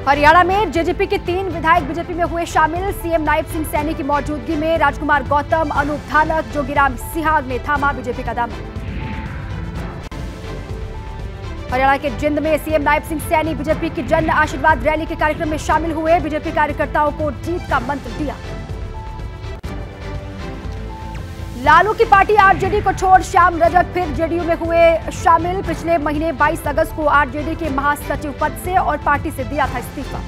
हरियाणा में जेजेपी के 3 विधायक बीजेपी में हुए शामिल। सीएम नायब सिंह सैनी की मौजूदगी में राजकुमार गौतम, अनूप धानक, जोगीराम सिहाग ने थामा बीजेपी का दामन। हरियाणा के जिंद में सीएम नायब सिंह सैनी बीजेपी की जन आशीर्वाद रैली के कार्यक्रम में शामिल हुए। बीजेपी कार्यकर्ताओं को जीत का मंत्र दिया। लालू की पार्टी आरजेडी को छोड़ श्याम रजक फिर जेडीयू में हुए शामिल। पिछले महीने 22 अगस्त को आरजेडी के महासचिव पद से और पार्टी से दिया था इस्तीफा।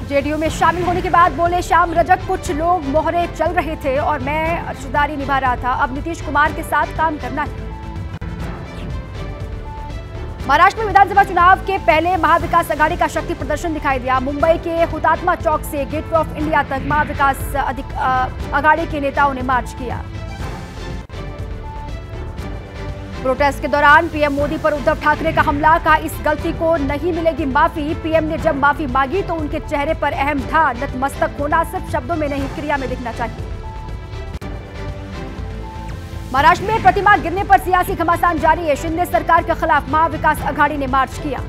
जेडीयू में शामिल होने के बाद बोले श्याम रजक, कुछ लोग मोहरे चल रहे थे और मैं रिश्तेदारी निभा रहा था। अब नीतीश कुमार के साथ काम करना है। महाराष्ट्र में विधानसभा चुनाव के पहले महाविकास आघाड़ी का शक्ति प्रदर्शन दिखाई दिया। मुंबई के हुतात्मा चौक से गेटवे ऑफ इंडिया तक महाविकास आघाड़ी के नेताओं ने मार्च किया। प्रोटेस्ट के दौरान पीएम मोदी पर उद्धव ठाकरे का हमला, कहा इस गलती को नहीं मिलेगी माफी। पीएम ने जब माफी मांगी तो उनके चेहरे पर अहम था, नतमस्तक होना सिर्फ शब्दों में नहीं क्रिया में दिखना चाहिए। महाराष्ट्र में प्रतिमा गिरने पर सियासी घमासान जारी है। शिंदे सरकार के खिलाफ महाविकास आघाड़ी ने मार्च किया।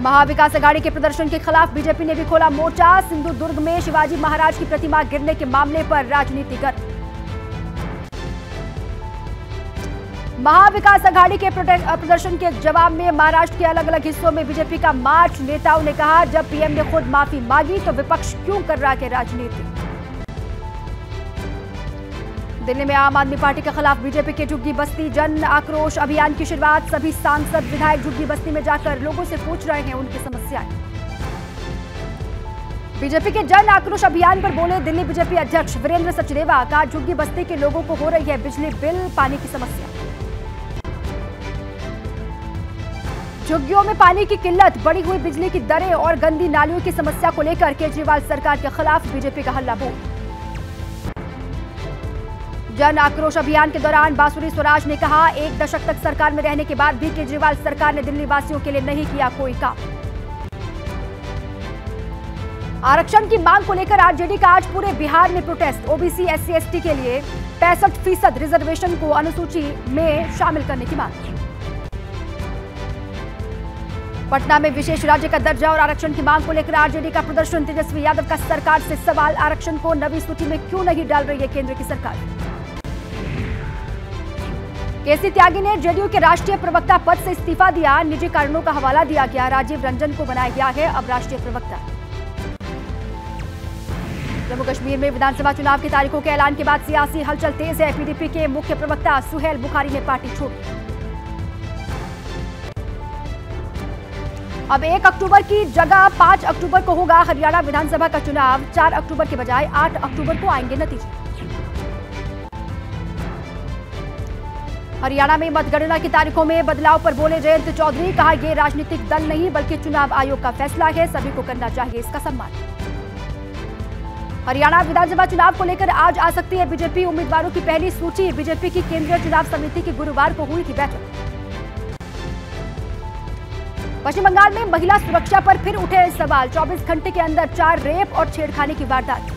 महाविकास आघाड़ी के प्रदर्शन के खिलाफ बीजेपी ने भी खोला मोर्चा। सिंधुदुर्ग में शिवाजी महाराज की प्रतिमा गिरने के मामले पर राजनीति गर्म। महाविकास आघाड़ी के प्रदर्शन के जवाब में महाराष्ट्र के अलग अलग हिस्सों में बीजेपी का मार्च। नेताओं ने कहा, जब पीएम ने खुद माफी मांगी तो विपक्ष क्यों कर रहा है राजनीति। दिल्ली में आम आदमी पार्टी के खिलाफ बीजेपी के झुग्गी बस्ती जन आक्रोश अभियान की शुरुआत। सभी सांसद विधायक झुग्गी बस्ती में जाकर लोगों से पूछ रहे हैं उनकी समस्याएं। बीजेपी के जन आक्रोश अभियान पर बोले दिल्ली बीजेपी अध्यक्ष वीरेंद्र सचदेवा, कहा झुग्गी बस्ती के लोगों को हो रही है बिजली बिल, पानी की समस्या। झुग्गियों में पानी की किल्लत, बढ़ी हुई बिजली की दरें और गंदी नालियों की समस्या को लेकर केजरीवाल सरकार के खिलाफ बीजेपी का हल्ला बोल। जन आक्रोश अभियान के दौरान बांसुरी स्वराज ने कहा, 1 दशक तक सरकार में रहने के बाद भी केजरीवाल सरकार ने दिल्ली वासियों के लिए नहीं किया कोई काम। आरक्षण की मांग को लेकर आरजेडी का आज पूरे बिहार में प्रोटेस्ट। ओबीसी एससी एसटी के लिए 65% रिजर्वेशन को अनुसूची में शामिल करने की मांग। पटना में विशेष राज्य का दर्जा और आरक्षण की मांग को लेकर आरजेडी का प्रदर्शन। तेजस्वी यादव का सरकार से सवाल, आरक्षण को नवी सूची में क्यों नहीं डाल रही है केंद्र की सरकार। केसी त्यागी ने जेडीयू के राष्ट्रीय प्रवक्ता पद से इस्तीफा दिया। निजी कारणों का हवाला दिया गया। राजीव रंजन को बनाया गया है अब राष्ट्रीय प्रवक्ता। जम्मू कश्मीर में विधानसभा चुनाव की तारीखों के ऐलान के बाद सियासी हलचल तेज है। पीडीपी के मुख्य प्रवक्ता सुहेल बुखारी ने पार्टी छोड़ी। अब 1 अक्टूबर की जगह 5 अक्टूबर को होगा हरियाणा विधानसभा का चुनाव। 4 अक्टूबर के बजाय 8 अक्टूबर को आएंगे नतीजे। हरियाणा में मतगणना की तारीखों में बदलाव पर बोले जयंत चौधरी, कहा यह राजनीतिक दल नहीं बल्कि चुनाव आयोग का फैसला है, सभी को करना चाहिए इसका सम्मान। हरियाणा विधानसभा चुनाव को लेकर आज आ सकती है बीजेपी उम्मीदवारों की पहली सूची। बीजेपी की केंद्रीय चुनाव समिति की गुरुवार को हुई थी बैठक। पश्चिम बंगाल में महिला सुरक्षा पर फिर उठे सवाल। 24 घंटे के अंदर 4 रेप और छेड़खानी की वारदात।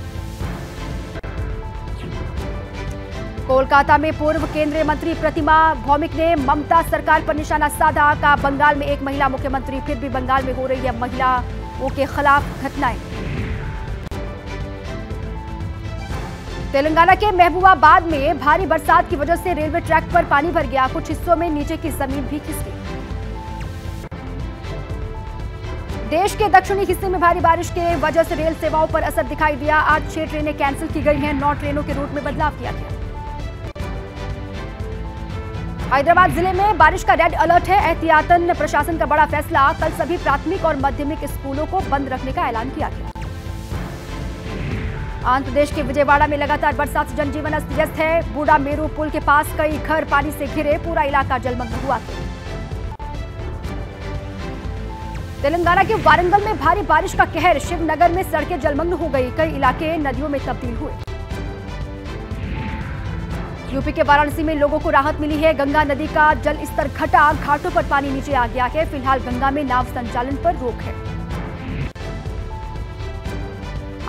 कोलकाता में पूर्व केंद्रीय मंत्री प्रतिमा भौमिक ने ममता सरकार पर निशाना साधा, का बंगाल में एक महिला मुख्यमंत्री, फिर भी बंगाल में हो रही है महिलाओं के खिलाफ घटनाएं। तेलंगाना के महबूबाबाद में भारी बरसात की वजह से रेलवे ट्रैक पर पानी भर गया। कुछ हिस्सों में नीचे की जमीन भी खिसकी। देश के दक्षिणी हिस्से में भारी बारिश के वजह से रेल सेवाओं पर असर दिखाई दिया। आज 6 ट्रेनें कैंसिल की गई हैं। 9 ट्रेनों के रूट में बदलाव किया गया। हैदराबाद जिले में बारिश का रेड अलर्ट है। एहतियातन प्रशासन का बड़ा फैसला, कल सभी प्राथमिक और माध्यमिक स्कूलों को बंद रखने का ऐलान किया गया। आंध्र प्रदेश के विजयवाड़ा में लगातार बरसात से जनजीवन अस्त व्यस्त है। बूढ़ा मेरू पुल के पास कई घर पानी से घिरे, पूरा इलाका जलमग्न हुआ। तेलंगाना के वारंगल में भारी बारिश का कहर। शिवनगर में सड़कें जलमग्न हो गई, कई इलाके नदियों में तब्दील हुए। यूपी के वाराणसी में लोगों को राहत मिली है। गंगा नदी का जल स्तर घटा, घाटों पर पानी नीचे आ गया है। फिलहाल गंगा में नाव संचालन पर रोक है।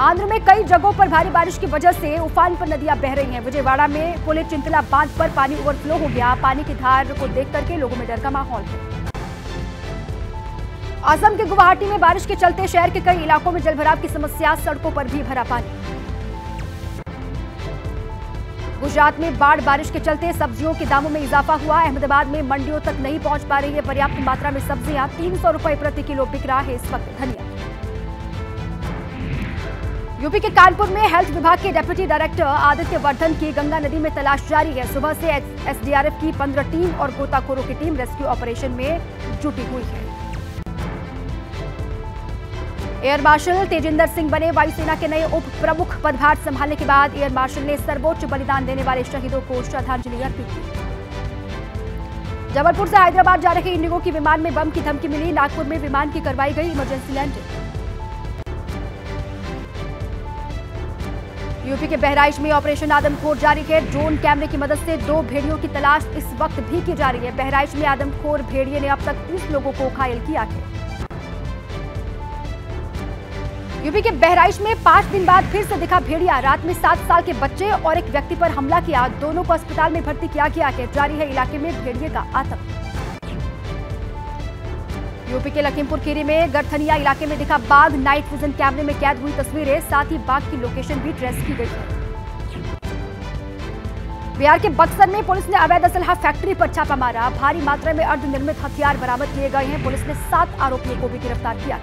आंध्र में कई जगहों पर भारी बारिश की वजह से उफान पर नदियां बह रही हैं। विजयवाड़ा में पुले चिंतला बांध पर पानी ओवरफ्लो हो गया। पानी की धार को देख करके लोगों में डर का माहौल है। असम के गुवाहाटी में बारिश के चलते शहर के कई इलाकों में जलभराव की समस्या, सड़कों पर भी भरा पानी। गुजरात में बाढ़ बारिश के चलते सब्जियों के दामों में इजाफा हुआ। अहमदाबाद में मंडियों तक नहीं पहुंच पा रही है पर्याप्त मात्रा में सब्जियां। 300 रुपए प्रति किलो बिक रहा है इस वक्त धनिया। यूपी के कानपुर में हेल्थ विभाग के डेप्यूटी डायरेक्टर आदित्य वर्धन की गंगा नदी में तलाश जारी है। सुबह से एसडीआरएफ की 15 टीम और गोताखोरों की टीम रेस्क्यू ऑपरेशन में जुटी हुई है। एयर मार्शल तेजिंदर सिंह बने वायुसेना के नए उप प्रमुख पदभार संभालने के बाद एयर मार्शल ने सर्वोच्च बलिदान देने वाले शहीदों को श्रद्धांजलि अर्पित की। जबलपुर से हैदराबाद जा रहे इंडिगो की विमान में बम की धमकी मिली। नागपुर में विमान की करवाई गई इमरजेंसी लैंडिंग। यूपी के बहराइच में ऑपरेशन आदमखोर जारी है। ड्रोन कैमरे की मदद से 2 भेड़ियों की तलाश इस वक्त भी की जा रही है। बहराइच में आदमखोर भेड़िए ने अब तक 30 लोगों को घायल किया है। यूपी के बहराइच में 5 दिन बाद फिर से दिखा भेड़िया। रात में 7 साल के बच्चे और एक व्यक्ति पर हमला किया। दोनों को अस्पताल में भर्ती किया गया है। जारी है इलाके में भेड़िए का आतंक। यूपी के लखीमपुर खीरी में गरथनिया इलाके में दिखा बाघ। नाइट विजन कैमरे में कैद हुई तस्वीरें, साथ ही बाघ की लोकेशन भी ट्रेस की गई है। बिहार के बक्सर में पुलिस ने अवैध असलहा फैक्ट्री पर छापा मारा। भारी मात्रा में अर्धनिर्मित हथियार बरामद किए गए हैं। पुलिस ने 7 आरोपियों को भी गिरफ्तार किया।